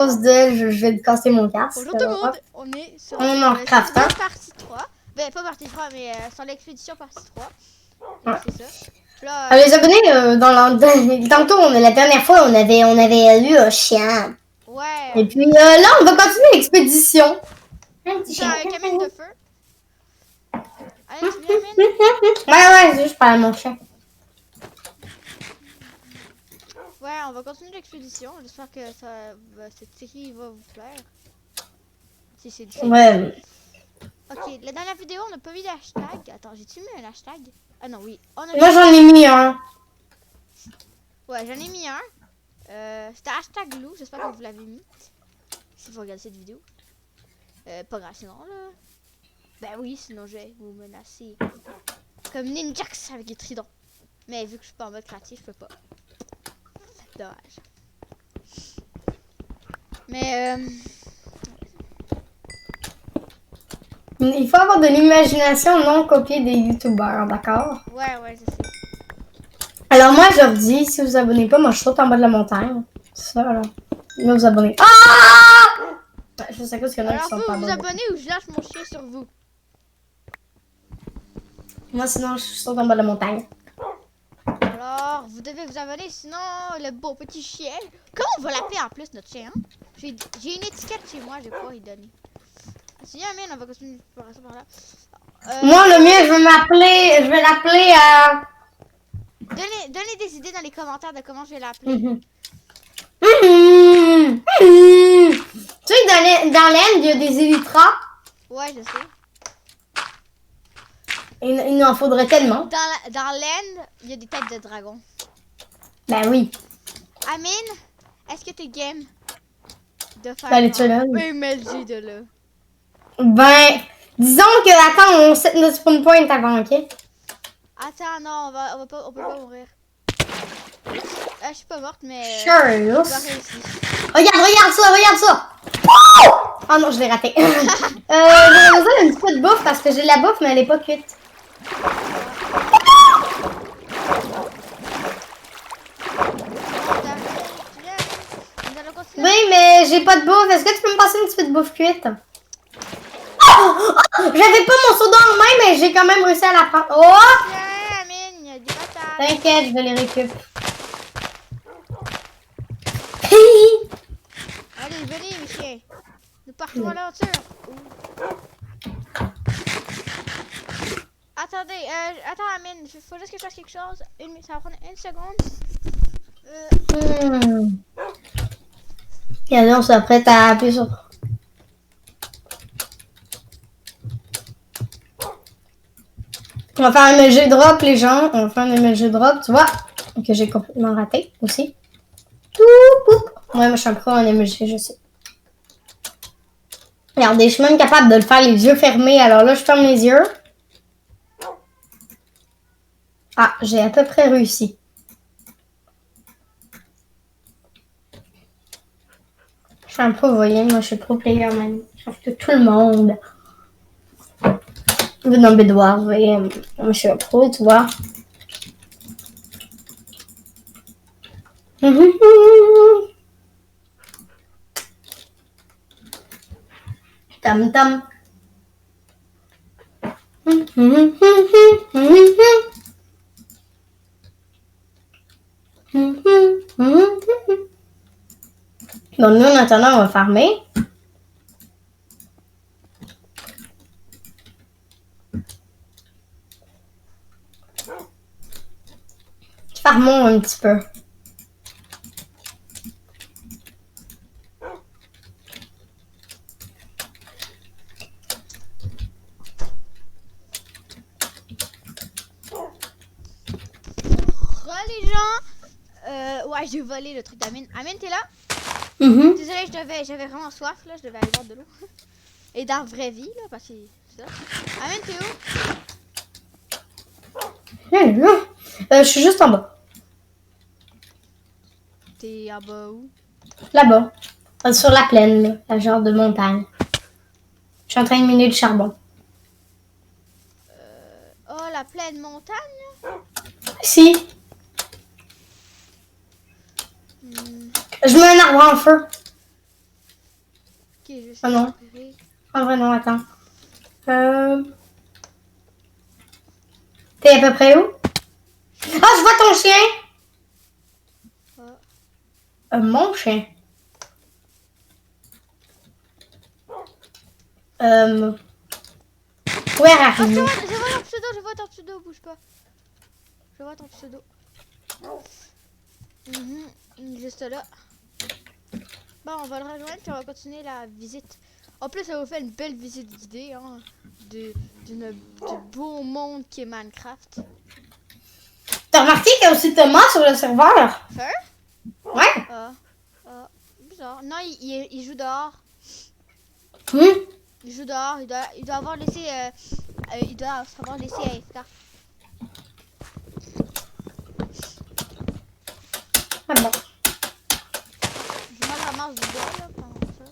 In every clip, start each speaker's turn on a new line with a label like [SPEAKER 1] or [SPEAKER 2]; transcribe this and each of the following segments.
[SPEAKER 1] cause de je vais te casser mon casque.
[SPEAKER 2] Bonjour tout le monde, on est sur
[SPEAKER 1] Minecraft, hein?
[SPEAKER 2] partie 3. Ben pas partie 3 mais sur l'expédition partie 3.
[SPEAKER 1] Ouais.
[SPEAKER 2] C'est ça. Là,
[SPEAKER 1] Alors, les abonnés, tantôt, la dernière fois, on avait eu un chien.
[SPEAKER 2] ouais.
[SPEAKER 1] Et puis là, on va continuer l'expédition. Un petit
[SPEAKER 2] C'est
[SPEAKER 1] chien.
[SPEAKER 2] un camion de feu. Allez, tu viens, Amine?
[SPEAKER 1] Ouais, je parle à mon chien.
[SPEAKER 2] Ouais, on va continuer l'expédition. J'espère que cette série va vous plaire. Si c'est du
[SPEAKER 1] Ouais.
[SPEAKER 2] Ok, la dernière vidéo, on n'a pas mis d'hashtag. Attends, j'ai-tu mis un hashtag? Ah non, oui. On a
[SPEAKER 1] Moi, j'en ai mis un.
[SPEAKER 2] Ouais, j'en ai mis un. C'était hashtag loup. J'espère que vous l'avez mis. Si vous regardez cette vidéo. Pas grave, sinon là. Ben oui, sinon je vais vous menacer. Comme Ninjax avec les tridents. Mais vu que je suis pas en mode créatif, je peux pas. Dommage. Mais
[SPEAKER 1] Il faut avoir de l'imagination, non copier des youtubeurs, d'accord?
[SPEAKER 2] ouais, je sais.
[SPEAKER 1] Alors moi, je leur dis, si vous abonnez pas, moi, je saute en bas de la montagne. C'est ça, là. Là, vous abonnez. Ah! Ouais, je sais pas ce qu'il y en a qui
[SPEAKER 2] Alors
[SPEAKER 1] sont
[SPEAKER 2] faut
[SPEAKER 1] pas
[SPEAKER 2] vous
[SPEAKER 1] abonnés.
[SPEAKER 2] abonner ou je lâche mon chien sur vous.
[SPEAKER 1] Moi, sinon, je saute en bas de la montagne.
[SPEAKER 2] Alors, vous devez vous abonner, sinon le beau petit chien. Comment on va l'appeler en plus notre chien? Hein? J'ai une étiquette chez moi, je vais pouvoir y donner. Si jamais on va continuer par ça par là.
[SPEAKER 1] Moi, le mien, je vais l'appeler à...
[SPEAKER 2] Donnez des idées dans les commentaires de comment je vais l'appeler.
[SPEAKER 1] Tu sais, dans l'Inde, il y a des élytras.
[SPEAKER 2] Ouais, je sais.
[SPEAKER 1] Il en faudrait tellement.
[SPEAKER 2] Dans l'Inde, il y a des têtes de dragon.
[SPEAKER 1] Ben oui.
[SPEAKER 2] Amine, est-ce que t'es game de faire
[SPEAKER 1] Ben, tu là.
[SPEAKER 2] MLG de là?
[SPEAKER 1] Ben, disons que, attends, on set notre spawn point avant, ok?
[SPEAKER 2] Attends, non, on peut pas mourir. Je suis pas morte, mais
[SPEAKER 1] Sure.
[SPEAKER 2] on va réussir.
[SPEAKER 1] Regarde ça. Oh non, je l'ai raté. J'ai besoin d'un petit peu de bouffe parce que j'ai de la bouffe, mais elle est pas cuite. Oui, mais j'ai pas de bouffe. Est-ce que tu peux me passer une petite bouffe cuite? J'avais pas mon soda en main, mais j'ai quand même réussi à la prendre. Oh!
[SPEAKER 2] Tiens, Amine, il y a des patates.
[SPEAKER 1] T'inquiète, je vais les récupérer.
[SPEAKER 2] Allez, venez, mes chiens. Nous partons à l'aventure. Attendez, attends, Amine, il faut juste que je fasse quelque chose. Ça va prendre une seconde.
[SPEAKER 1] Et là, on s'apprête à appuyer sur... On va faire un MLG drop, les gens. On va faire un MLG drop, tu vois. Que j'ai complètement raté aussi. Ouais, moi, je suis un pro en MLG, je sais. Regardez, je suis même capable de le faire les yeux fermés. Alors là, je ferme les yeux. Ah, j'ai à peu près réussi. Je suis un pro, vous voyez. Moi, je suis pro player, man. Sauf que tout le monde... Vous dans Bédoire, vous voyez. Moi, je suis un pro, tu vois. Tam tam. Bon, nous, en attendant, on va farmer. Farmons un petit peu.
[SPEAKER 2] Les gens. Ouais, j'ai volé le truc d'Amine. Amine, t'es là? Désolée, j'avais vraiment soif, là. Je devais aller boire de l'eau. Et dans la vraie vie, là, parce que c'est ça. Amine, t'es où?
[SPEAKER 1] Je suis juste en bas.
[SPEAKER 2] T'es en bas où?
[SPEAKER 1] Là-bas. Sur la plaine, là. La genre de montagne. Je suis en train de miner du charbon.
[SPEAKER 2] Oh, la pleine montagne?
[SPEAKER 1] Si. Je mets un arbre en feu.
[SPEAKER 2] je vais
[SPEAKER 1] Ah non.
[SPEAKER 2] essayer.
[SPEAKER 1] En vrai, non, attends. T'es à peu près où? Ah, je vois ton chien! Mon chien. Où est
[SPEAKER 2] Ah,
[SPEAKER 1] arrivé?
[SPEAKER 2] je vois ton pseudo, bouge pas. Je vois ton pseudo. Juste là. Bon, on va le rejoindre puis on va continuer la visite. En plus, ça vous fait une belle visite guidée, hein, du beau monde qui est Minecraft.
[SPEAKER 1] T'as remarqué qu'il y a aussi Thomas sur le serveur?
[SPEAKER 2] Fur?
[SPEAKER 1] Ouais.
[SPEAKER 2] Bizarre. Non, il joue dehors.
[SPEAKER 1] Hum.
[SPEAKER 2] Il joue dehors. Il doit avoir laissé. Il doit avoir laissé AFK.
[SPEAKER 1] Ah bon.
[SPEAKER 2] Je me ramasse du bois là pendant ça.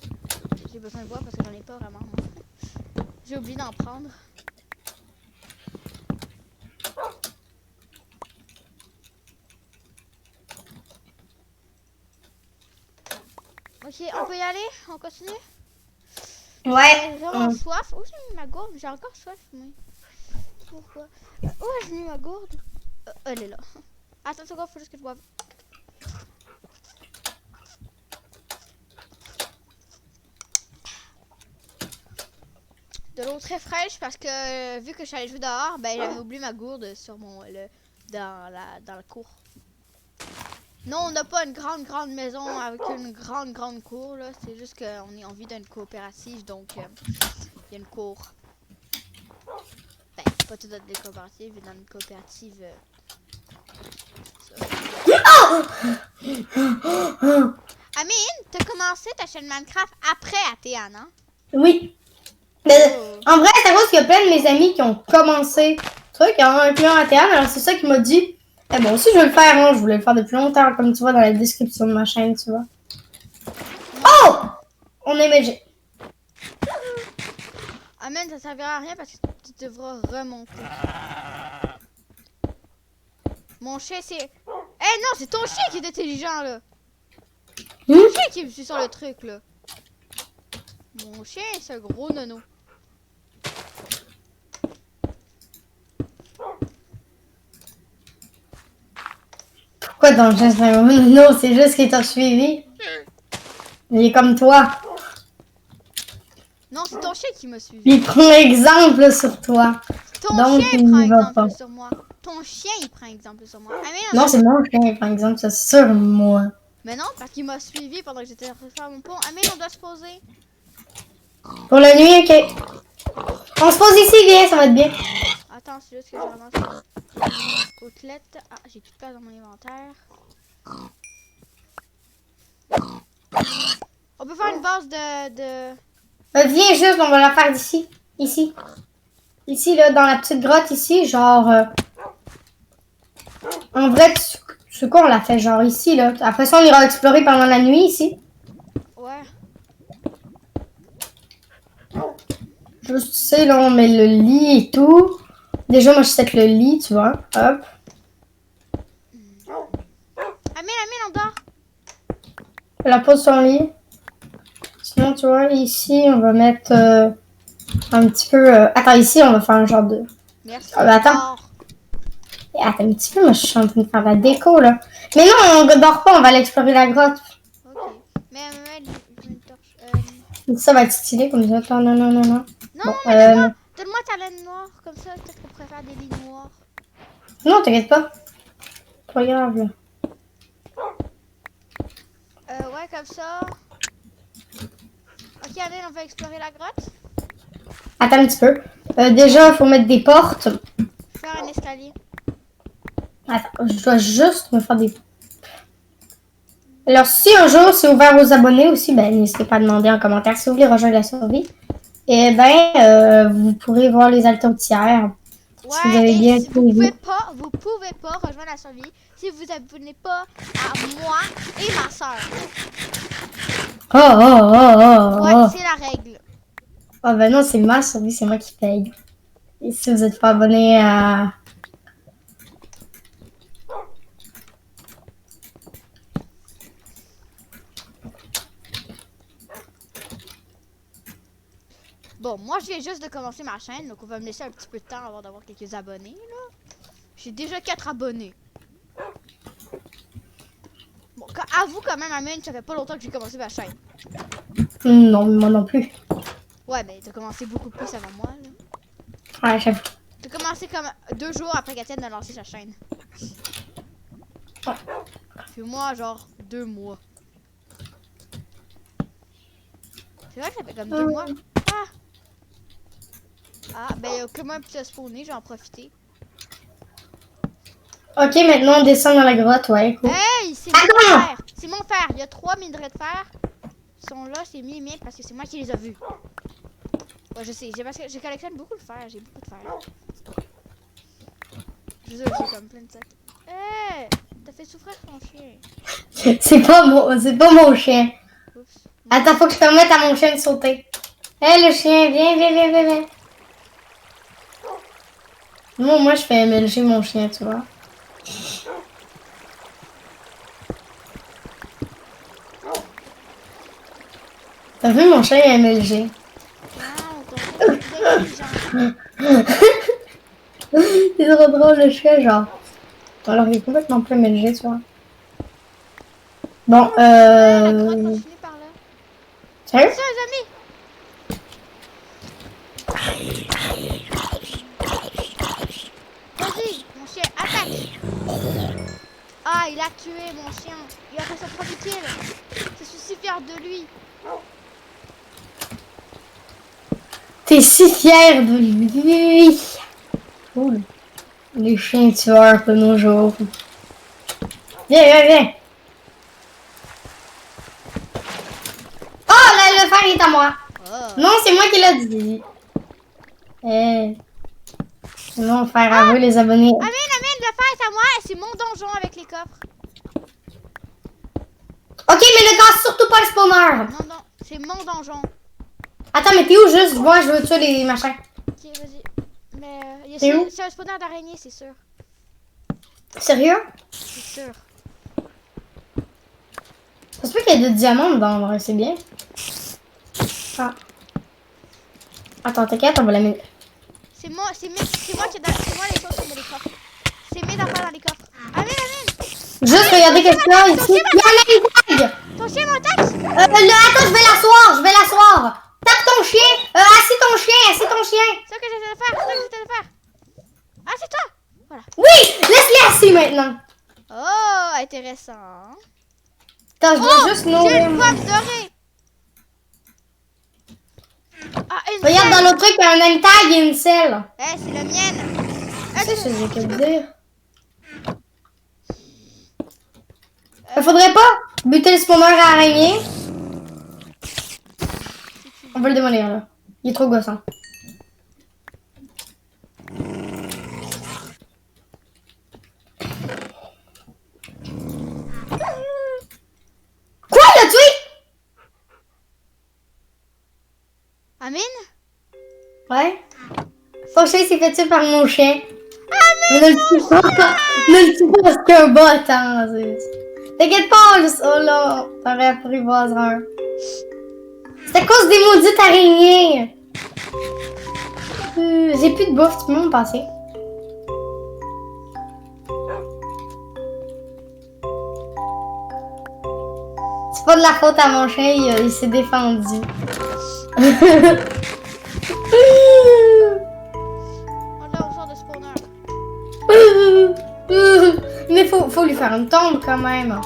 [SPEAKER 2] J'ai besoin de bois parce que j'en ai pas vraiment. J'ai oublié d'en prendre. Ok, on peut y aller? On continue?
[SPEAKER 1] Ouais.
[SPEAKER 2] J'ai vraiment soif. Où j'ai mis ma gourde? J'ai encore soif, moi. Pourquoi? Où ai-je mis ma gourde? Elle est là. Attends une seconde, faut juste que je boive. De l'eau très fraîche parce que vu que je suis allée jouer dehors, ben j'avais oublié ma gourde sur dans la cour. Non, on n'a pas une grande maison avec une grande cour là. C'est juste qu'on est en vie d'une coopérative, donc il y a une cour. Ben, pas toutes des coopératives, mais dans une coopérative. Amine, t'as commencé ta chaîne Minecraft après ATN, hein?
[SPEAKER 1] Oui.
[SPEAKER 2] Oh.
[SPEAKER 1] En vrai, c'est à cause qu'il y a plein de mes amis qui ont commencé le truc en incluant ATM. Alors, c'est ça qui m'a dit. Eh bon, aussi, je veux le faire. Hein. Je voulais le faire depuis longtemps, comme tu vois dans la description de ma chaîne, tu vois. Oh! On est MLG.
[SPEAKER 2] Amine, ça servira à rien parce que tu devras remonter. Mon chien, c'est... Eh non, c'est ton chien qui est intelligent, là. Ton chien qui me suit sur le truc, là. Mon chien, c'est un gros nono.
[SPEAKER 1] Pourquoi dans le geste non, c'est juste qu'il t'a suivi. Il est comme toi.
[SPEAKER 2] Non, c'est ton chien qui m'a suivi.
[SPEAKER 1] Il prend exemple sur toi.
[SPEAKER 2] Ton
[SPEAKER 1] Donc,
[SPEAKER 2] chien
[SPEAKER 1] il
[SPEAKER 2] prend
[SPEAKER 1] n'y va
[SPEAKER 2] exemple
[SPEAKER 1] pas.
[SPEAKER 2] sur moi. Ton chien, il prend exemple sur moi. Ah,
[SPEAKER 1] Non, c'est mon chien, par exemple, c'est sur moi.
[SPEAKER 2] Mais non, parce qu'il m'a suivi pendant que j'étais en train de faire mon pont. Ah, mais on doit se poser.
[SPEAKER 1] Pour la nuit, ok. On se pose ici, viens, ça va être bien.
[SPEAKER 2] Attends, c'est juste que je ramasse les côtelettes. Ah, j'ai plus de place dans mon inventaire. On peut faire une base de...
[SPEAKER 1] Viens juste, on va la faire d'ici. Ici. Ici, là, dans la petite grotte, ici, genre... En vrai, c'est quoi on l'a fait, genre ici, là. Après ça, on ira explorer pendant la nuit, ici.
[SPEAKER 2] Ouais.
[SPEAKER 1] Juste, tu sais, là, on met le lit et tout. Déjà, moi, je sais que le lit, tu vois. Hop.
[SPEAKER 2] Amine, on dort.
[SPEAKER 1] La pose sur le lit. Sinon, tu vois, ici, on va mettre un petit peu... Attends, ici, on va faire un genre de...
[SPEAKER 2] Merci,
[SPEAKER 1] attends. Et attends un petit peu, moi, je suis en train de faire la déco, là. Mais non, on ne dort pas, on va aller explorer la grotte.
[SPEAKER 2] Ok. Mais j'ai une torche.
[SPEAKER 1] Ça va être stylé comme ça. Non, non, non, non.
[SPEAKER 2] Non,
[SPEAKER 1] Bon,
[SPEAKER 2] mais donne-moi ta laine noire. Comme ça, peut-être qu'on pourrait faire des lignes noires.
[SPEAKER 1] non, t'inquiète pas. Pas grave, là.
[SPEAKER 2] Ouais, comme ça. Ok, allez, on va explorer la grotte.
[SPEAKER 1] Attends un petit peu. Déjà, il faut mettre des portes.
[SPEAKER 2] Faire un escalier.
[SPEAKER 1] Attends, je dois juste me faire des... Alors, si un jour c'est ouvert aux abonnés aussi, ben n'hésitez pas à demander en commentaire si vous voulez rejoindre la survie. Et ben, vous pourrez voir les alternaires.
[SPEAKER 2] Ouais,
[SPEAKER 1] Si vous avez
[SPEAKER 2] et
[SPEAKER 1] bien
[SPEAKER 2] si
[SPEAKER 1] suivi.
[SPEAKER 2] vous pouvez pas rejoindre la survie si vous abonnez pas à moi et ma soeur.
[SPEAKER 1] Oh, oh, oh, oh,
[SPEAKER 2] Ouais,
[SPEAKER 1] oh.
[SPEAKER 2] c'est la règle.
[SPEAKER 1] Oh, ben non, c'est ma survie, c'est moi qui paye. Et si vous n'êtes pas abonné à...
[SPEAKER 2] Bon, moi, je viens juste de commencer ma chaîne, donc on va me laisser un petit peu de temps avant d'avoir quelques abonnés, là. J'ai déjà 4 abonnés. Bon, avoue quand même, Amine, ça fait pas longtemps que j'ai commencé ma chaîne.
[SPEAKER 1] Non, moi non plus.
[SPEAKER 2] Ouais, mais t'as commencé beaucoup plus avant moi, là.
[SPEAKER 1] Ouais, j'avoue.
[SPEAKER 2] T'as commencé comme 2 jours après qu'Étienne a lancé sa chaîne.
[SPEAKER 1] Ouais.
[SPEAKER 2] Puis moi, genre 2 mois. C'est vrai que ça fait comme 2 mois. Ah! Ah, ben, comme un petit spawné, je vais en profiter.
[SPEAKER 1] Ok, maintenant on descend dans la grotte, ouais, cool.
[SPEAKER 2] Hey, c'est mon fer! C'est mon fer! Il y a 3 minerais de fer. Ils sont là, c'est mes miens parce que c'est moi qui les ai vus. Ouais, je sais, parce que je collectionne beaucoup de fer, j'ai beaucoup de fer. Je sais, j'ai comme plein de sacs. Hey! T'as fait souffrir ton chien.
[SPEAKER 1] C'est pas mon chien.
[SPEAKER 2] Oups.
[SPEAKER 1] Attends, faut que je permette à mon chien de sauter. Hé, le chien, viens. Non, moi je fais MLG mon chien, tu vois. T'as vu mon chien MLG?
[SPEAKER 2] Wow, ton chien, c'est intelligent.
[SPEAKER 1] C'est trop drôle le chien, genre. Alors il est complètement plus MLG, tu vois. Bon,
[SPEAKER 2] Ah, la grotte continue par là.
[SPEAKER 1] Sérieux?
[SPEAKER 2] Ça, les amis! Vas-y, mon chien, attaque! Ah, il a tué mon chien. Il a fait son premier kill. Je suis si fière de lui.
[SPEAKER 1] T'es si fier de lui. Cool. Les chiens tueurs de nos jours. Viens. Oh, là, le fer est à moi.
[SPEAKER 2] Oh.
[SPEAKER 1] Non, c'est moi qui l'ai dit. Non, faire à vous, les abonnés.
[SPEAKER 2] Amine, le fer est à moi. C'est mon donjon avec les coffres.
[SPEAKER 1] Ok, mais ne casse surtout pas le spawner.
[SPEAKER 2] Non, c'est mon donjon.
[SPEAKER 1] Attends, mais t'es où juste? Moi, je veux tuer les machins.
[SPEAKER 2] Ok, vas-y. Mais
[SPEAKER 1] T'es où?
[SPEAKER 2] c'est un spawner d'araignée, c'est sûr.
[SPEAKER 1] Sérieux?
[SPEAKER 2] C'est sûr.
[SPEAKER 1] Ça se peut qu'il y ait de diamants dedans, c'est bien. Ah. Attends, t'inquiète, on va la mettre.
[SPEAKER 2] C'est moi les choses sont dans les coffres. C'est mes affaires dans les coffres. Amine!
[SPEAKER 1] Juste regardez qu'est-ce qu'il y a ici. Il y a une tag!
[SPEAKER 2] Ton chien m'attaque!
[SPEAKER 1] Attends, je vais l'asseoir. Tape ton chien. Assis ton chien.
[SPEAKER 2] C'est ça que j'essaie de faire. Ah, c'est toi! Voilà.
[SPEAKER 1] Oui, laisse-les assis maintenant.
[SPEAKER 2] Oh, intéressant.
[SPEAKER 1] Attends, je dois juste
[SPEAKER 2] J'ai
[SPEAKER 1] nourrir.
[SPEAKER 2] une pomme dorée. Ah, une
[SPEAKER 1] Regarde
[SPEAKER 2] selle.
[SPEAKER 1] dans l'autre truc, il y a un name tag et une selle.
[SPEAKER 2] Eh, c'est la mienne.
[SPEAKER 1] C'est ce que j'ai que dire. Faudrait pas buter le spawner à araignée. On va le démolir là. Il est trop gossant. Quoi, il l'a tué?
[SPEAKER 2] Amine?
[SPEAKER 1] Ouais. Son chien s'est fait tuer par mon chien. Mais ne le tue pas. Ne le tue pas, c'est un bot. Hein. T'inquiète pas, oh là, t'aurais apprivoisé un. C'est à cause des maudites araignées. J'ai plus de bouffe, tu peux m'en passer. C'est pas de la faute à mon chien, il s'est défendu.
[SPEAKER 2] On a au sort de spawner.
[SPEAKER 1] Mais faut lui faire une tombe quand même.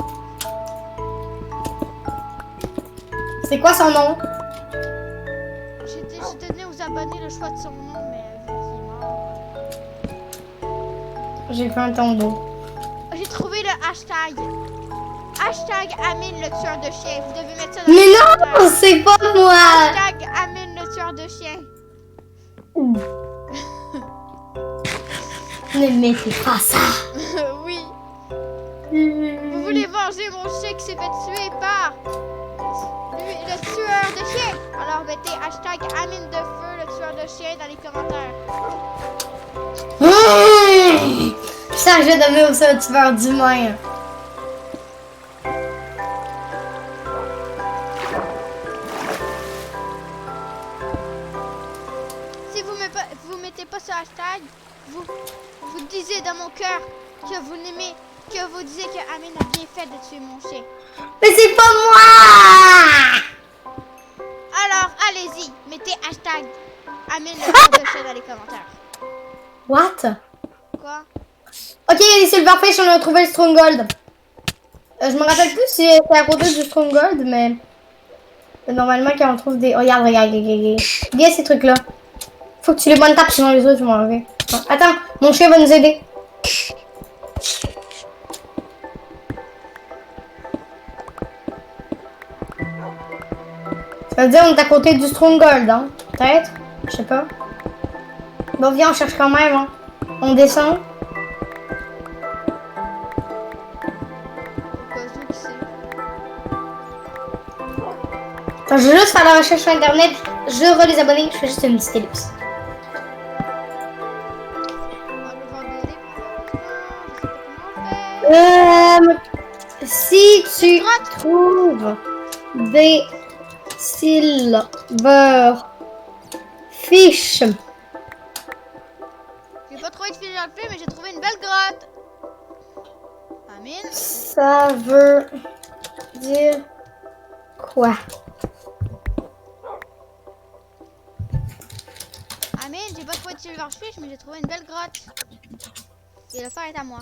[SPEAKER 1] C'est quoi son nom?
[SPEAKER 2] J'ai donné aux abonnés le choix de son nom, mais vu qu'il est mort.
[SPEAKER 1] J'ai fait un tombeau.
[SPEAKER 2] J'ai trouvé le hashtag. Hashtag Amine le tueur de chien. Vous devez mettre ça dans
[SPEAKER 1] Mais
[SPEAKER 2] les
[SPEAKER 1] non,
[SPEAKER 2] commentaires.
[SPEAKER 1] c'est pas moi.
[SPEAKER 2] Hashtag Amine le tueur de chien.
[SPEAKER 1] Ne mettez pas ça.
[SPEAKER 2] Oui. Vous voulez venger mon chien qui s'est fait tuer par le tueur de chien. Alors mettez hashtag Amine de feu le tueur de chien dans les commentaires.
[SPEAKER 1] Ça, j'ai donné aussi un tueur d'humain.
[SPEAKER 2] vous mettez pas ce hashtag, vous disiez dans mon cœur que vous n'aimez, que vous disiez que Amine a bien fait de tuer mon chien.
[SPEAKER 1] Mais c'est pas moi!
[SPEAKER 2] Alors, allez-y, mettez hashtag Amine le tueur de chien dans les commentaires.
[SPEAKER 1] What?
[SPEAKER 2] Quoi?
[SPEAKER 1] Ok, il y a des Silverfish, on a trouvé le Stronghold. Je me rappelle plus si c'est à côté du Stronghold, mais normalement quand on trouve des... Oh, regarde. Regarde ces trucs-là. Faut que tu les bonnes tapes, sinon les autres vont enlever. Attends, mon chien va nous aider. Ça veut dire on est à côté du Stronghold, hein? Peut-être? Je sais pas. Bon, viens, on cherche quand même, hein. On descend. Attends, je vais juste faire la recherche sur internet. Je les abonnés. Je fais juste une petite ellipse. Si tu trouves des Silverfish.
[SPEAKER 2] J'ai pas trouvé de Silverfish, mais j'ai trouvé une belle grotte. Amine.
[SPEAKER 1] Ça veut dire quoi?
[SPEAKER 2] Amine, j'ai pas trouvé de Silverfish, mais j'ai trouvé une belle grotte. Et le fer est à moi.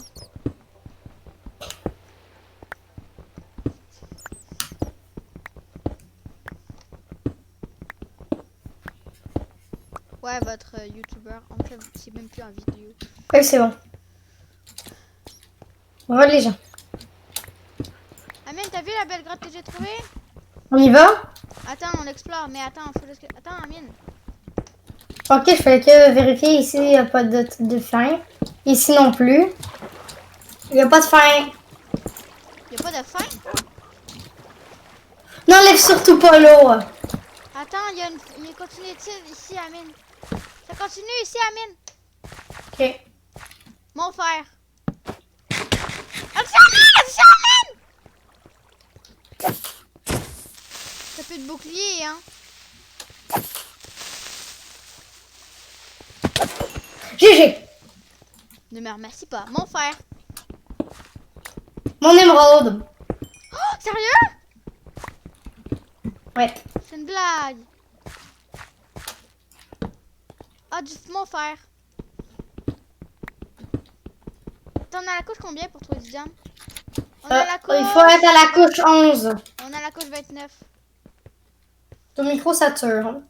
[SPEAKER 2] Ouais, votre youtubeur, en fait, c'est même plus en vidéo.
[SPEAKER 1] Oui, c'est bon. Voilà les gens.
[SPEAKER 2] Amine, t'as vu la belle grotte que j'ai trouvée?
[SPEAKER 1] On y va?
[SPEAKER 2] Attends, on explore, mais attends, faut juste que... Attends, Amine.
[SPEAKER 1] Ok, je fais que vérifier. Ici, il n'y a pas de fin. Ici non plus. Il n'y a pas de fin.
[SPEAKER 2] Y'a pas de fin?
[SPEAKER 1] N'enlève surtout pas l'eau.
[SPEAKER 2] Attends, il y a une continuité ici, Amine. Ça continue ici, Amine.
[SPEAKER 1] Ok.
[SPEAKER 2] Mon frère. Attention, Amine! T'as plus de bouclier, hein?
[SPEAKER 1] GG.
[SPEAKER 2] Ne me remercie pas. Mon frère.
[SPEAKER 1] Mon émeraude.
[SPEAKER 2] Oh, sérieux?
[SPEAKER 1] Ouais.
[SPEAKER 2] C'est une blague. Ah, mon frère. T'en as la couche combien pour trouver du diamant? On a la couche...
[SPEAKER 1] Il faut être à la couche 11.
[SPEAKER 2] On a la couche 29.
[SPEAKER 1] Ton micro sature. Hein.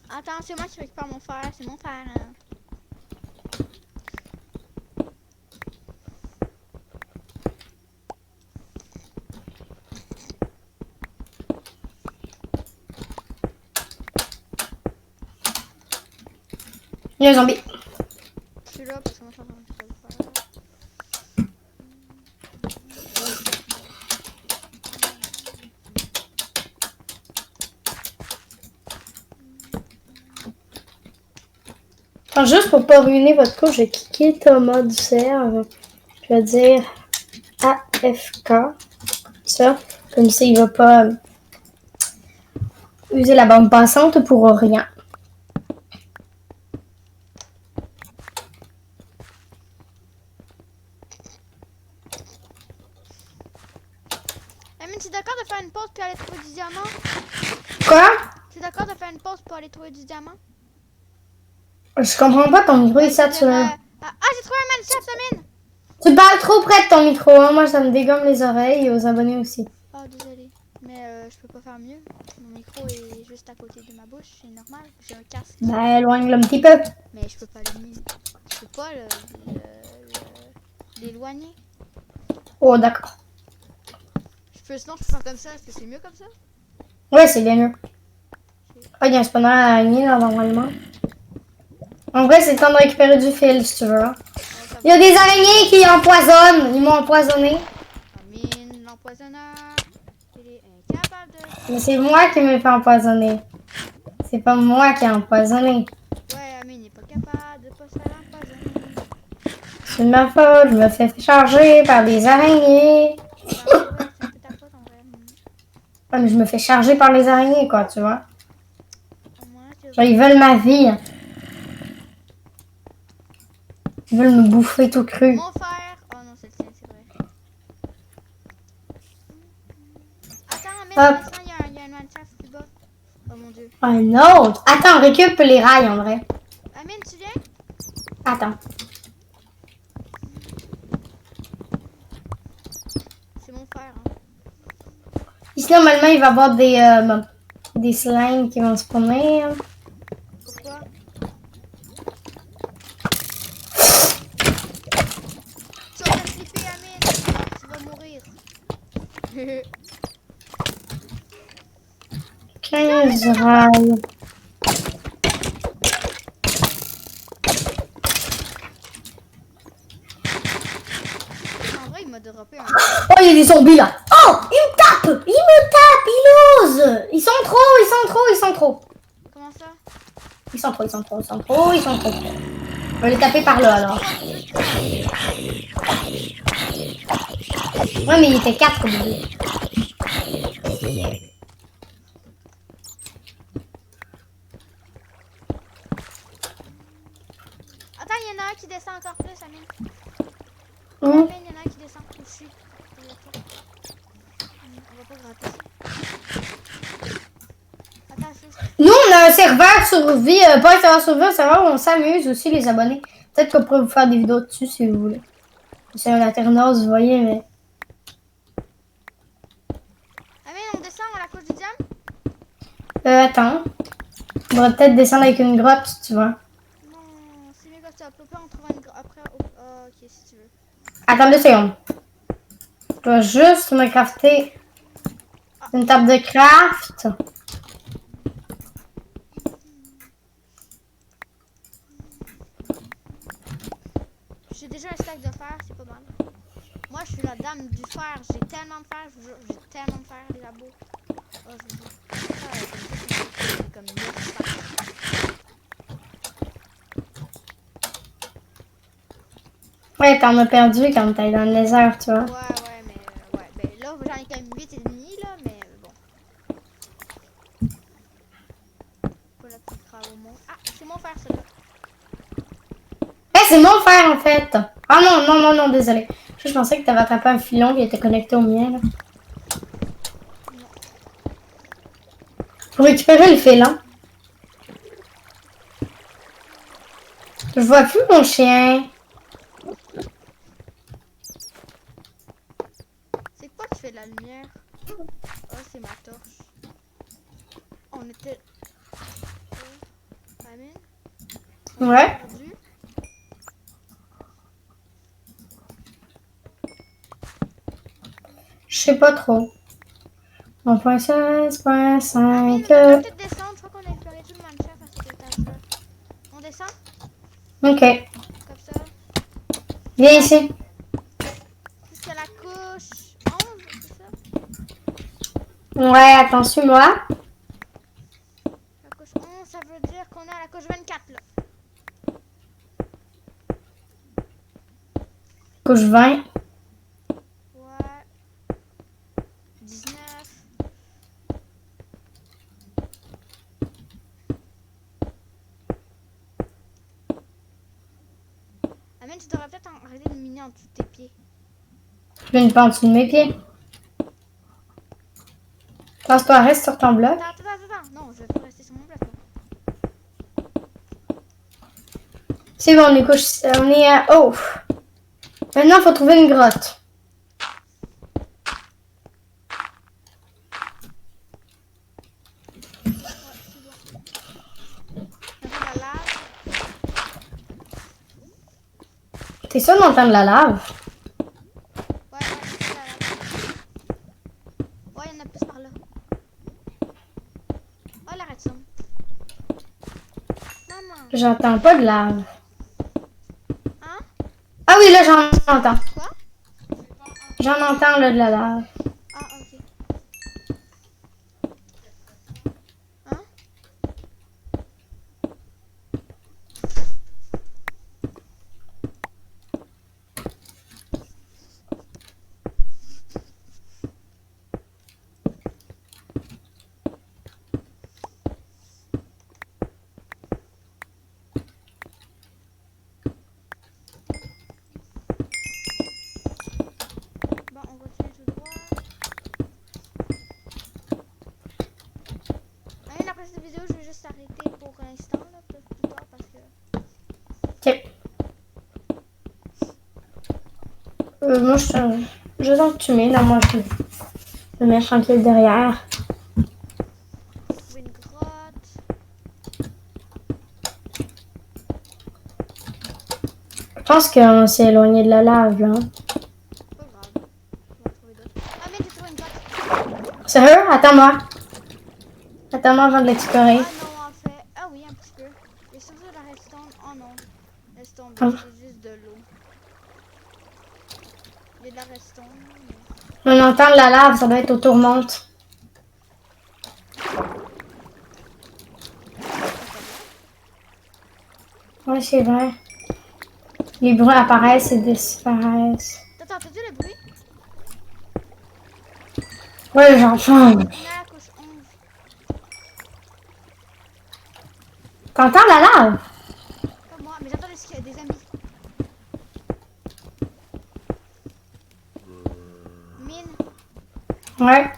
[SPEAKER 2] Attends, c'est moi qui récupère mon frère. C'est mon frère. Hein.
[SPEAKER 1] Il y a un zombie.
[SPEAKER 2] Je suis là parce que moi je suis en train de faire le faire.
[SPEAKER 1] Enfin, juste pour pas ruiner votre couche, je vais cliquer Thomas du serve. Je vais dire AFK. Ça. Comme ça, il va pas user la bande passante pour rien.
[SPEAKER 2] Amine, tu es d'accord de faire une pause pour aller trouver du diamant?
[SPEAKER 1] Quoi?
[SPEAKER 2] Tu es d'accord de faire une pause pour aller trouver du diamant?
[SPEAKER 1] Je comprends pas, ton micro est saturé.
[SPEAKER 2] J'ai trouvé un manuscript, Amine!
[SPEAKER 1] Tu parles trop près de ton micro, hein? Moi ça me dégomme les oreilles et aux abonnés aussi.
[SPEAKER 2] Oh, désolé. Mais je peux pas faire mieux. Mon micro est juste à côté de ma bouche, c'est normal. J'ai un casque.
[SPEAKER 1] Bah éloigne-le un petit peu.
[SPEAKER 2] Mais je peux pas je peux pas l'éloigner.
[SPEAKER 1] Oh d'accord.
[SPEAKER 2] Sinon je peux faire comme ça, est-ce que c'est mieux comme ça?
[SPEAKER 1] Ouais, c'est bien mieux. Ah, il y a un spawner à l'araignée là normalement. En vrai, c'est le temps de récupérer du fil si tu veux. Hein. Il y a des araignées qui empoisonnent. Ils m'ont empoisonné.
[SPEAKER 2] Amine, l'empoisonneur. Il est incapable de...
[SPEAKER 1] Mais c'est moi qui me fais empoisonner. C'est pas moi qui ai empoisonné.
[SPEAKER 2] Ouais, Amine n'est pas capable de pas se faire empoisonner.
[SPEAKER 1] C'est de ma faute. Je me fais charger par des araignées.
[SPEAKER 2] C'est un peu ta faute en vrai.
[SPEAKER 1] Ouais, mais je me fais charger par les araignées, quoi, tu vois.
[SPEAKER 2] Au moins,
[SPEAKER 1] Genre, ils veulent ma vie. Ils veulent me bouffer tout cru.
[SPEAKER 2] Mon fer. Oh non, c'est le tien, c'est vrai. Attends, mais
[SPEAKER 1] Hop.
[SPEAKER 2] descends, il y a un Minecraft plus bas. Oh mon dieu.
[SPEAKER 1] Un autre. Attends, récup les rails en vrai.
[SPEAKER 2] Amine, tu viens?
[SPEAKER 1] Attends.
[SPEAKER 2] C'est mon fer. Hein.
[SPEAKER 1] Ici, normalement, il va y avoir des slimes qui vont se promener.
[SPEAKER 2] Pourquoi? Tu vas te flipper, Amine. Tu vas mourir.
[SPEAKER 1] 15 rails.
[SPEAKER 2] En vrai, il m'a droppé un.
[SPEAKER 1] Oh, il y a des zombies là. Oh, il me tape. Il me tape. Il ose. Ils sont trop, ils sont trop, ils sont trop.
[SPEAKER 2] Comment ça?
[SPEAKER 1] Ils sont trop, ils sont trop, ils sont trop, ils sont trop. Je vais les taper par là alors. Ouais, mais il était 4 au début.
[SPEAKER 2] Attends, il y en a un qui descend encore plus, Amine.
[SPEAKER 1] Hum.
[SPEAKER 2] Amine, il y en a un qui descend aussi. On va pas gratter ça. Attends, juste.
[SPEAKER 1] Nous, on a un serveur survie, pas un serveur survie, un serveur où on s'amuse aussi, les abonnés. Peut-être qu'on pourrait vous faire des vidéos dessus si vous voulez. C'est un alternos, vous voyez, mais.
[SPEAKER 2] Amine, on descend à la couche du diamant?
[SPEAKER 1] Attends. On va peut-être descendre avec une grotte, tu vois.
[SPEAKER 2] Non, c'est méga top. Au pire, on trouvera une après. Oh, ok, si tu veux.
[SPEAKER 1] Attends 2 secondes. Je dois juste me crafter une table de craft.
[SPEAKER 2] J'ai déjà un stack de fer, c'est pas mal. Moi, je suis la dame du fer. J'ai tellement de fer, je vous jure, j'ai tellement de fer, les labos. Oh, je vous jure. Ça, comme 9 fer.
[SPEAKER 1] Ouais, t'en as perdu quand t'es dans le désert, tu vois.
[SPEAKER 2] Ouais, mais ouais. Ben là, j'en ai quand même 8 et demi, là, mais bon. Pas la plus grave au monde. Ah, c'est mon fer, celui-là.
[SPEAKER 1] C'est mon fer en fait. Ah non, non, non, non, désolé. Je pensais que t'avais attrapé un filon qui était connecté au mien. Là.
[SPEAKER 2] Non.
[SPEAKER 1] Pour récupérer le filon. Je vois plus mon chien.
[SPEAKER 2] C'est quoi qui fait de la lumière? Oh, c'est ma torche. On était... Amine? On
[SPEAKER 1] Ouais.
[SPEAKER 2] est perdu.
[SPEAKER 1] Je sais pas trop. 1.16.5.
[SPEAKER 2] Amine, on devrait peut-être descendre. Je crois qu'on a exploré tout le Minecraft à cet étage-là. On descend?
[SPEAKER 1] Ok.
[SPEAKER 2] Comme ça.
[SPEAKER 1] Viens ici.
[SPEAKER 2] Jusqu'à la couche 11, c'est ça?
[SPEAKER 1] Ouais, attends, suis-moi.
[SPEAKER 2] La couche 11, ça veut dire qu'on est à la couche 24, là.
[SPEAKER 1] Couche 20.
[SPEAKER 2] Ouais. 19. Amine, tu devrais peut-être arrêter de miner en dessous de tes pieds.
[SPEAKER 1] Je viens de pas en dessous de mes pieds. Pense-toi, reste sur ton bloc.
[SPEAKER 2] Attends. Non, je vais pas rester sur mon bloc, là.
[SPEAKER 1] C'est bon, on est à... Oh! Maintenant, il faut trouver une grotte.
[SPEAKER 2] Ouais, c'est bon. On a la lave.
[SPEAKER 1] T'es sûr d'entendre la lave?
[SPEAKER 2] Ouais, c'est la lave. Ouais, il y en a plus par là. Oh, la redstone. Maman.
[SPEAKER 1] J'entends pas de lave.
[SPEAKER 2] Hein?
[SPEAKER 1] Ah oui, là, j'en entends.
[SPEAKER 2] Quoi?
[SPEAKER 1] J'en entends, là, de la lave.
[SPEAKER 2] Ah, ok. Hein? vidéo, je vais juste arrêter pour l'instant, là, peut-être plus tard, parce que...
[SPEAKER 1] Ok. Moi, je sens que tu mets. Non, moi, je me mets tranquille derrière.
[SPEAKER 2] Trouver une grotte.
[SPEAKER 1] Je pense qu'on s'est éloigné de la lave, là.
[SPEAKER 2] Pas grave. On va trouver d'autres. Ah, mais j'ai trouvé une grotte.
[SPEAKER 1] Sérieux? Attends-moi. Attends-moi avant de l'explorer.
[SPEAKER 2] Ah non, en fait... Ah oui, un petit peu. Il y a surtout de la redstone. Oh non. Laisse tomber,
[SPEAKER 1] Ah.
[SPEAKER 2] c'est juste de l'eau. Il y a de la redstone, mais...
[SPEAKER 1] On entend de la lave, ça doit être aux tourmentes. Ouais, c'est vrai. Les bruits apparaissent et disparaissent.
[SPEAKER 2] Attends, t'as-tu le bruit?
[SPEAKER 1] Ouais, j'entends.
[SPEAKER 2] On est à la couche 11.
[SPEAKER 1] T'entends la lave?
[SPEAKER 2] Pas moi, mais j'entends des amis. Mine.
[SPEAKER 1] Ouais.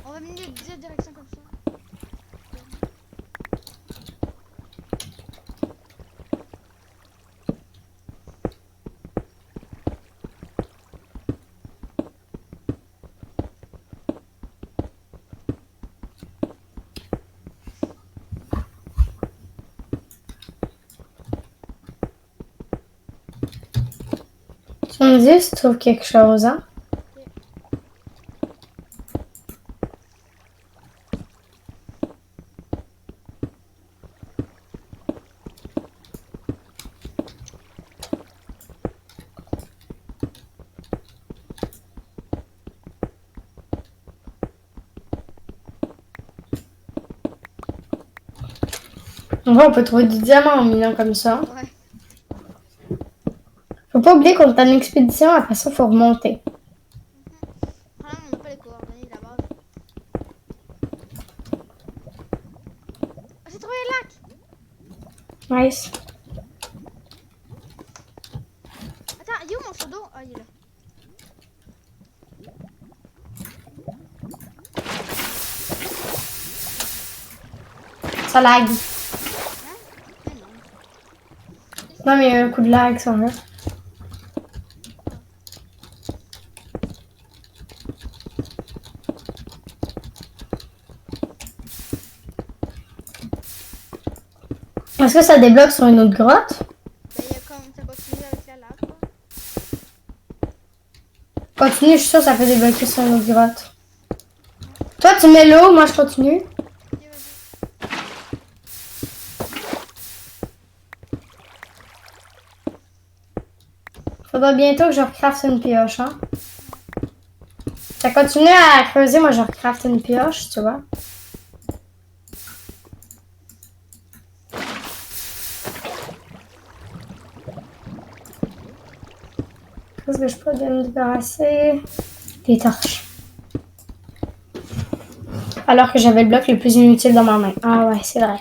[SPEAKER 2] On va mener de direction comme ça.
[SPEAKER 1] Tu me dis si tu trouves quelque chose, hein? En vrai, on peut trouver du diamant en minant comme ça.
[SPEAKER 2] Ouais.
[SPEAKER 1] Faut pas oublier qu'on est en expédition, après ça, faut remonter.
[SPEAKER 2] Vraiment, on n'a pas les coordonnées de la base. Ah, j'ai trouvé le lac!
[SPEAKER 1] Nice.
[SPEAKER 2] Attends, il est où mon seau d'eau? Ah, il est là.
[SPEAKER 1] Ça lag.
[SPEAKER 2] Hein? Mais non.
[SPEAKER 1] Non, mais il y a un coup de lag, ça, là. Est-ce que ça débloque sur une autre grotte?
[SPEAKER 2] Ben, il y a comme ça continue avec la lave, quoi.
[SPEAKER 1] Continue, je suis sûre que ça peut débloquer sur une autre grotte. Toi, tu mets l'eau, moi, je continue.
[SPEAKER 2] Ok, vas-y.
[SPEAKER 1] Faudra bientôt que je recrafte une pioche, hein. Ça continue à creuser, moi, je recrafte une pioche, tu vois. Qu'est-ce que je peux me débarrasser? Des torches. Alors que j'avais le bloc le plus inutile dans ma main. Ah ouais, c'est vrai.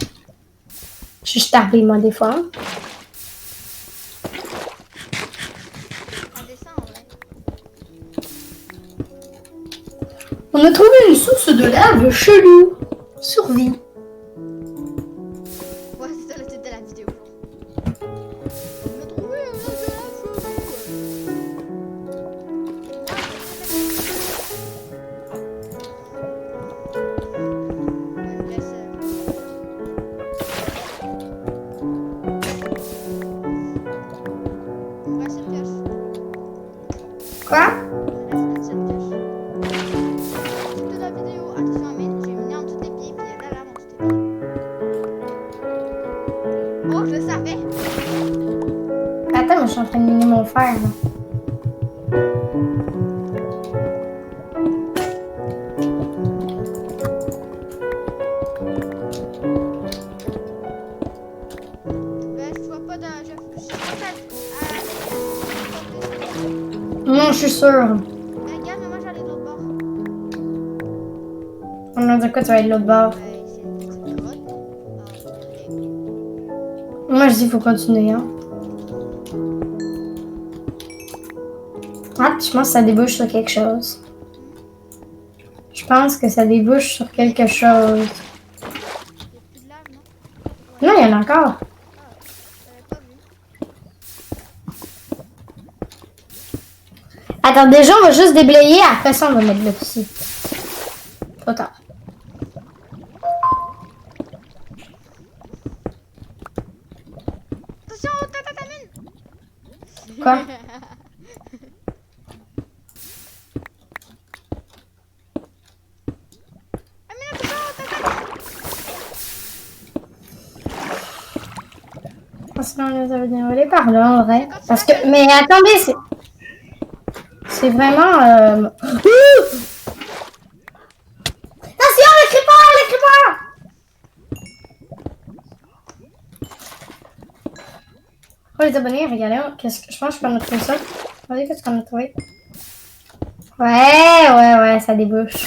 [SPEAKER 1] Je suis starbée, moi, des fois. Hein.
[SPEAKER 2] On descend, en vrai.
[SPEAKER 1] On a trouvé une source de lave chelou. Survie.
[SPEAKER 2] Ouais, c'est ça le titre de la vidéo. On a trouvé un lac de lave chelou. Ouais, il me laisse... Il me reste une pioche.
[SPEAKER 1] Quoi?
[SPEAKER 2] Il me reste une seule pioche. C'est toute la vidéo. Attention à mine, j'ai mis en dessous des pieds, puis il y a de la lave en dessous des pieds. Oh, je le savais!
[SPEAKER 1] Attends, mais je suis en train de miner mon fer. Là.
[SPEAKER 2] Ben, je vois pas de... Je suis pas
[SPEAKER 1] Non, je suis sûre.
[SPEAKER 2] Ben, regarde, mais moi, j'allais de l'autre bord.
[SPEAKER 1] On a dit quoi, tu vas être de l'autre bord.
[SPEAKER 2] Ben, c'est une petite grotte. Ah, ok.
[SPEAKER 1] Moi, je dis, faut continuer. Hein. Ah, je pense que ça débouche sur quelque chose. Je pense que ça débouche sur quelque chose.
[SPEAKER 2] J'ai
[SPEAKER 1] Non, il y en a encore.
[SPEAKER 2] J'avais pas vu.
[SPEAKER 1] Attends, déjà, on va juste déblayer. Après ça, on va mettre le petit. Trop tard.
[SPEAKER 2] Attention, tata mine.
[SPEAKER 1] Quoi?
[SPEAKER 2] Amine, attention, tata.
[SPEAKER 1] Parce qu'on les avait déroulés par là, en vrai. Parce que... Mais attendez, c'est... C'est vraiment... Ouh! Attention, les creepers, les creepers! Oh, les abonnés, regardez, qu'est-ce que... Je pense qu'on a trouvé ça. Regardez, qu'est-ce qu'on a trouvé. Ouais, ça débouche.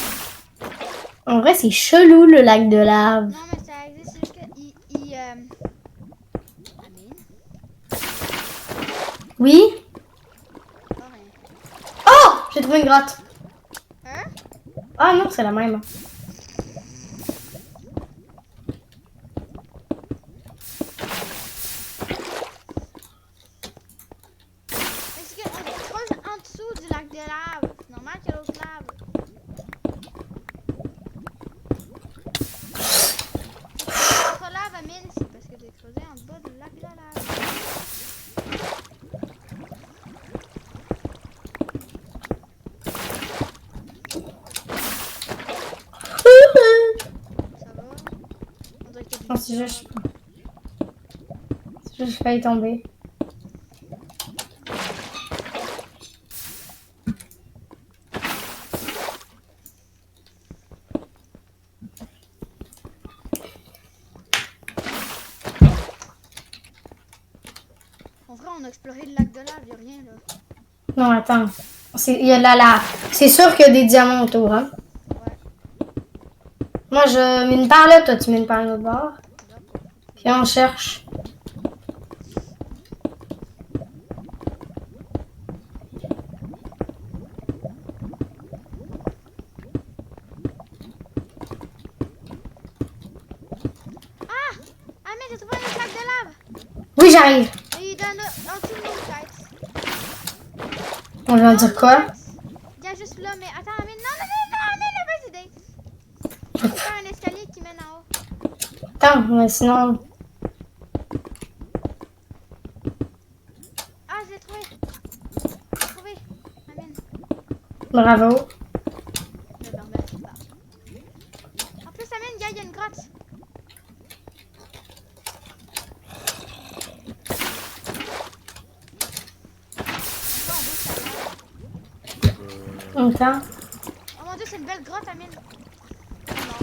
[SPEAKER 1] En vrai, c'est chelou, le lac de lave.
[SPEAKER 2] Non, mais ça existe, c'est juste que... Amine?
[SPEAKER 1] Oui?
[SPEAKER 2] Oh, rien.
[SPEAKER 1] Oh! J'ai trouvé une grotte.
[SPEAKER 2] Hein?
[SPEAKER 1] Ah non, c'est la même.
[SPEAKER 2] Est-ce qu'on creuse en dessous du lac de lave? C'est normal qu'il y a l'autre lave. L'autre lave, Amine, c'est parce que j'ai creusé en bas du lac de lave. Ça va? On dirait qu'il y a du
[SPEAKER 1] Non, c'est juste... C'est juste failli tomber.
[SPEAKER 2] En vrai, on a exploré le lac de lave, y'a rien là.
[SPEAKER 1] Non, attends. Il y a de la lave. C'est sûr qu'il y a des diamants autour, hein.
[SPEAKER 2] Ouais.
[SPEAKER 1] Moi, je mine par là, toi, tu mines par l'autre bord. Puis on cherche.
[SPEAKER 2] Ah! Amine, j'ai trouvé un autre lac de lave!
[SPEAKER 1] Oui, j'arrive.
[SPEAKER 2] Et il donne en dessous de nos têtes.
[SPEAKER 1] On va dire quoi?
[SPEAKER 2] Il y a juste là, mais attends, Amine, non, Amine, la bonne idée. Je vais faire un escalier qui mène en haut.
[SPEAKER 1] Attends, mais sinon...
[SPEAKER 2] Ah, je l'ai trouvé. Amine.
[SPEAKER 1] Bravo.
[SPEAKER 2] Je vais remettre là. En plus, Amine, il y a une grotte.
[SPEAKER 1] Attends.
[SPEAKER 2] Oh mon dieu, c'est une belle grotte, Amine. Oh non.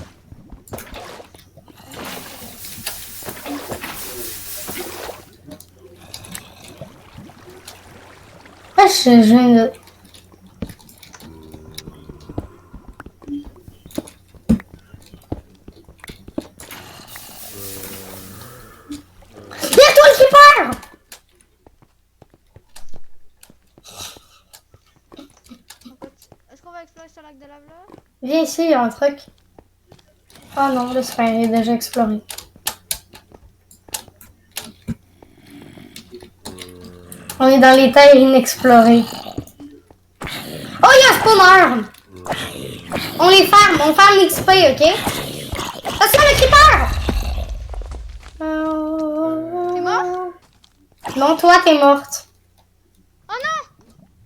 [SPEAKER 1] Ah, je viens de... Viens-toi, le creeper!
[SPEAKER 2] Est-ce qu'on va explorer ce lac de lave là?
[SPEAKER 1] Viens ici, il y a un truc. Oh non, le sphère est déjà exploré. On est dans les terres inexplorées. Oh, il y a un spawner! On les ferme, on ferme l'XP, ok? Attention, le creeper!
[SPEAKER 2] T'es mort?
[SPEAKER 1] Non, toi, t'es morte.
[SPEAKER 2] Oh non!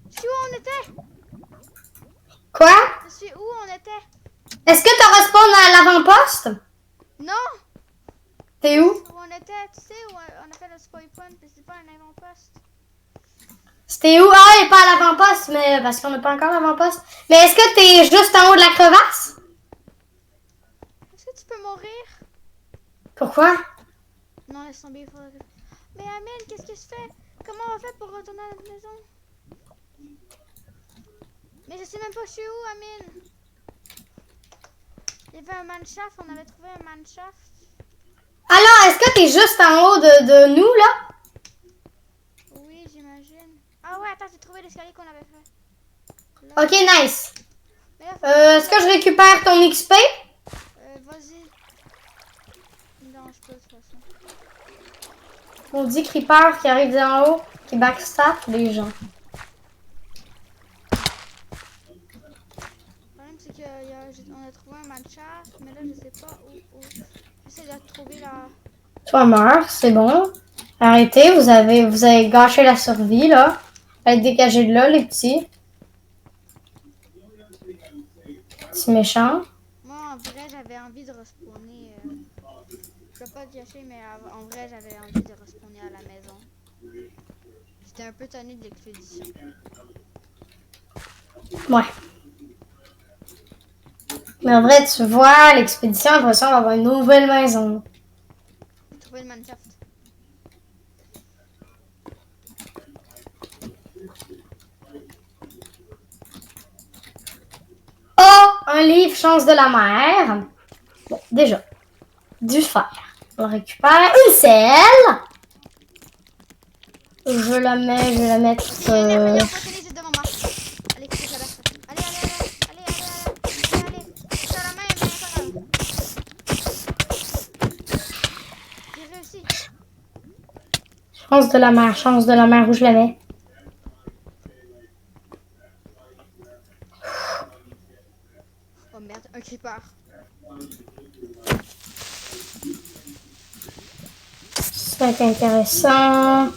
[SPEAKER 2] Je suis où on était?
[SPEAKER 1] Quoi?
[SPEAKER 2] Je suis où on était?
[SPEAKER 1] Est-ce que t'as respawn à l'avant-poste?
[SPEAKER 2] Non!
[SPEAKER 1] T'es où?
[SPEAKER 2] Où on était, tu sais, où on a fait le spoil point, puis c'est pas un avant-poste.
[SPEAKER 1] C'était où? Ah, il est pas à l'avant-poste, mais parce qu'on n'a pas encore l'avant-poste. Mais est-ce que t'es juste en haut de la crevasse?
[SPEAKER 2] Est-ce que tu peux mourir?
[SPEAKER 1] Pourquoi?
[SPEAKER 2] Non, laisse tomber, il faudrait que... Mais Amine, qu'est-ce que je fais? Comment on va faire pour retourner à notre maison? Mais je sais même pas je suis où, Amine. Il y avait un manshaft, on avait trouvé un manshaft.
[SPEAKER 1] Alors, est-ce que t'es juste en haut de nous, là?
[SPEAKER 2] Oui, j'imagine. Ah ouais, attends, j'ai trouvé l'escalier qu'on avait fait. Là.
[SPEAKER 1] Ok, nice.
[SPEAKER 2] Mais là,
[SPEAKER 1] Est-ce que je récupère ton XP?
[SPEAKER 2] Vas-y. Ça me dérange pas de toute façon.
[SPEAKER 1] On dit creeper qui arrive d'en haut, qui backstab les gens.
[SPEAKER 2] Le problème, c'est qu'on a trouvé un Minecraft, mais là, je sais pas où. J'essaie de trouver la.
[SPEAKER 1] Toi meurs, c'est bon. Arrêtez, vous avez gâché la survie, là. Allez dégager de là, les petits. C'est méchant.
[SPEAKER 2] Moi, en vrai, j'avais envie de respawner. Je vais pas te cacher, mais en vrai, j'avais envie de respawner à la maison. J'étais un peu tannée de l'expédition.
[SPEAKER 1] Ouais. Mais en vrai, tu vois, l'expédition, après ça, on va avoir une nouvelle maison.
[SPEAKER 2] J'ai trouvé le Minecraft.
[SPEAKER 1] Oh, un livre, chance de la mer. Bon, déjà, du fer. On récupère une selle. Je la vais la mettre.
[SPEAKER 2] Ok, il y a une araignée en télé juste devant moi. Allez, couchez ça là. Allez, allez. Sur la main, mais pas grave. J'ai réussi.
[SPEAKER 1] Chance de la mer, où je la mets.
[SPEAKER 2] Oh merde, un creeper.
[SPEAKER 1] Ça va être intéressant.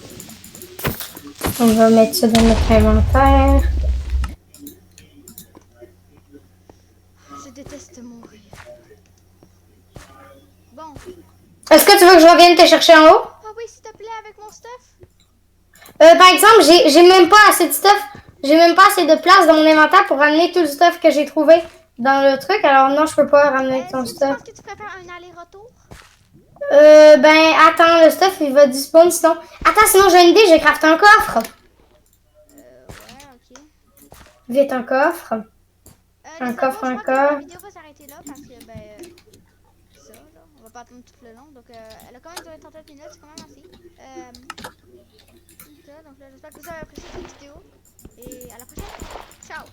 [SPEAKER 1] On va mettre ça dans notre inventaire.
[SPEAKER 2] Je déteste mourir. Bon.
[SPEAKER 1] Est-ce que tu veux que je revienne te chercher en haut?
[SPEAKER 2] Ah oui, s'il te plaît, avec mon stuff.
[SPEAKER 1] Par exemple, j'ai même pas assez de stuff. J'ai même pas assez de place dans mon inventaire pour ramener tout le stuff que j'ai trouvé dans le truc. Alors non, je peux pas ramener ton
[SPEAKER 2] Si tu
[SPEAKER 1] stuff.
[SPEAKER 2] penses que tu préfères un aller-retour?
[SPEAKER 1] Ben attends, le stuff il va dispawn sinon. Attends, sinon j'ai une idée, j'ai crafté un coffre.
[SPEAKER 2] Ouais, ok.
[SPEAKER 1] Vite un coffre. Un coffre, un
[SPEAKER 2] Je crois que la
[SPEAKER 1] coffre.
[SPEAKER 2] vidéo va s'arrêter là parce que, ça, là, on va pas attendre tout le long. Donc, elle a quand même duré 37 minutes, c'est quand même assez. Ça, donc là, j'espère que vous avez apprécié cette vidéo. Et à la prochaine. Ciao!